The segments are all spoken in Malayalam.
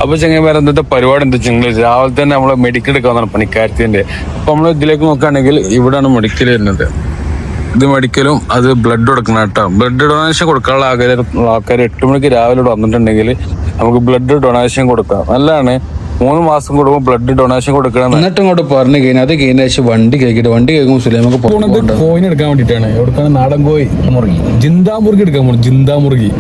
അപ്പൊ ചെങ്ങന്മാർ ഇന്നത്തെ പരിപാടി എന്താ വെച്ചാൽ രാവിലെ തന്നെ നമ്മള് മെഡിക്കൽ എടുക്കാവുന്നതാണ് പണിക്കാരത്തിന്റെ. അപ്പൊ നമ്മൾ ഇതിലേക്ക് നോക്കുകയാണെങ്കിൽ ഇവിടെയാണ് മെഡിക്കൽ വരുന്നത്. ഇത് മെഡിക്കലും അത് ബ്ലഡ് കൊടുക്കണം കേട്ടോ. ബ്ലഡ് ഡൊണേഷൻ കൊടുക്കാനുള്ള ആൾക്കാർ 8 മണിക്ക് രാവിലെ ഇവിടെ വന്നിട്ടുണ്ടെങ്കിൽ നമുക്ക് ബ്ലഡ് ഡൊണേഷൻ കൊടുക്കാം. നല്ലതാണ്. 3 മാസം കൂടുമ്പോൾ ബ്ലഡ് ഡൊണേഷൻ കൊടുക്കണം. എന്നിട്ട് ഇങ്ങോട്ട് പറഞ്ഞു കഴിഞ്ഞാൽ അത് കഴിഞ്ഞ ശേഷം വണ്ടി കേൾക്കുമ്പോൾ സുലൈമക്ക് കോയിൻ എടുക്കാൻ വേണ്ടിട്ടാണ്. എവിടെക്കാണ് നാടൻ കോഴി മുറുകി ജിന്ദാ മുറുകി എടുക്കാൻ പോകണം. ജിന്ദാ മുറുകി.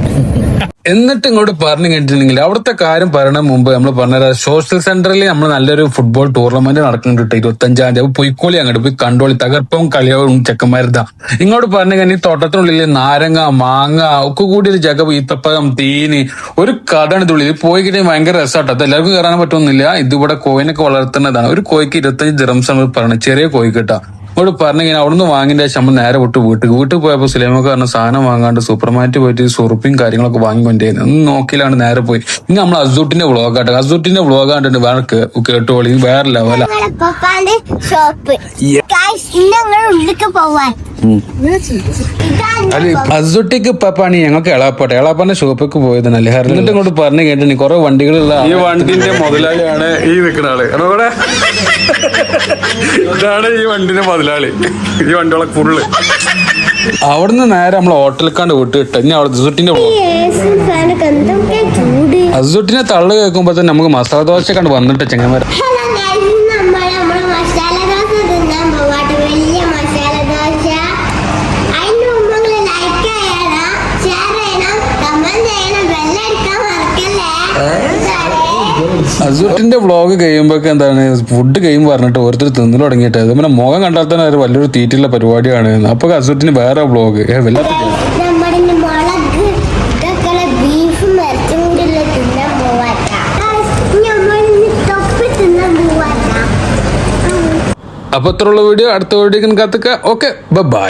എന്നിട്ട് ഇങ്ങോട്ട് പറഞ്ഞു കഴിഞ്ഞിട്ടുണ്ടെങ്കിൽ അവിടുത്തെ കാര്യം പറയണ മുമ്പ് നമ്മൾ പറഞ്ഞ സോഷ്യൽ സെന്ററിൽ നമ്മൾ നല്ലൊരു ഫുട്ബോൾ ടൂർണമെന്റ് നടക്കുന്നുണ്ട് 25-ാം തീയതി. അപ്പൊ പൊയ്ക്കോളി അങ്ങോട്ട് പോയി കണ്ടോളി. തകർപ്പവും കളിയാവും ചെക്കന്മാരുതാ. ഇങ്ങോട്ട് പറഞ്ഞു കഴിഞ്ഞാൽ തോട്ടത്തിനുള്ളിൽ നാരങ്ങ മാങ്ങ ഒക്കെ കൂടി ഒരു ജഗ ഈത്തപ്പഴം തീന് ഒരു കഥയാണ് തുള്ളി. പോയി കഴിഞ്ഞാൽ ഭയങ്കര രസമാട്ടോ. അത് എല്ലാവർക്കും കയറാൻ പറ്റുന്നില്ല. ഇതിവിടെ കോയിനൊക്കെ വളർത്തുന്നതാണ്. ഒരു കോയിക്ക് 25 ദിറംസ് നമ്മൾ പറഞ്ഞത്. ചെറിയ കോയിക്ക് കേട്ടാ. ഇവിടെ പറഞ്ഞു കഴിഞ്ഞാൽ അവിടുന്ന് വാങ്ങിന്റെ ശേഷം നമ്മൾ നേരെ വിട്ട് വീട്ടിൽ പോയപ്പോ സുലൈമക്ക് പറഞ്ഞ സാധനം വാങ്ങാണ്ട് സൂപ്പർ മാർക്കറ്റ് പോയിട്ട് സുറുപ്പിയും കാര്യങ്ങളൊക്കെ വാങ്ങിക്കൊണ്ടേന്ന് ഒന്നും നോക്കിയിലാണ് നേരെ പോയി. ഇനി നമ്മൾ അസൂട്ടിന്റെ വ്ളോഗാട്ടെ. അസൂട്ടിന്റെ വ്ളോഗാണ്ട് വേറെ കേട്ടോളി. വേറെ ലെവല. അസൂട്ടിക്ക് പപ്പാണി ഞങ്ങൾക്ക് എളാപ്പാന്റെ ഷോപ്പിലേക്ക് പോയതല്ലേ. എന്നിട്ട് ഇങ്ങോട്ട് പറഞ്ഞു കേട്ടിട്ടുണ്ട് കുറെ വണ്ടികളുള്ള ഈ വണ്ടിന്റെ മുതലാളിയാണ് ഈ നിൽക്കുന്ന ആള്. ഇതാണ് ഈ വണ്ടിന്റെ മുതലാളി. ഈ വണ്ടികളെ ഫുള്ള് അവിടുന്ന് നേരെ നമ്മളെ ഹോട്ടലിക്കാണ്ട് വിട്ടിട്ട് ഇനി അവിടെ അസൂട്ടിന്റെ തള്ളു കേൾക്കുമ്പോ തന്നെ നമുക്ക് മസാല ദോശ കണ്ട് വന്നിട്ട് ചെങ്ങന്മാർ. അസൂട്ടിന്റെ വ്ളോഗ് കഴിയുമ്പോഴൊക്കെ എന്താണ് ഫുഡ് കഴിയുമ്പോൾ പറഞ്ഞിട്ട് ഓരോരുത്തർ തിന്നു തുടങ്ങിയിട്ട് അതുപോലെ മുഖം കണ്ടാൽ തന്നെ ഒരു വലിയൊരു തീറ്റുള്ള പരിപാടിയാണ്. അപ്പൊ അസൂട്ടിന് വേറെ വ്ളോഗ് വല്ലാത്ത അപ്പൊ ഇത്രയുള്ള വീഡിയോ അടുത്ത വീഡിയോ കാത്തുക. Okay bye.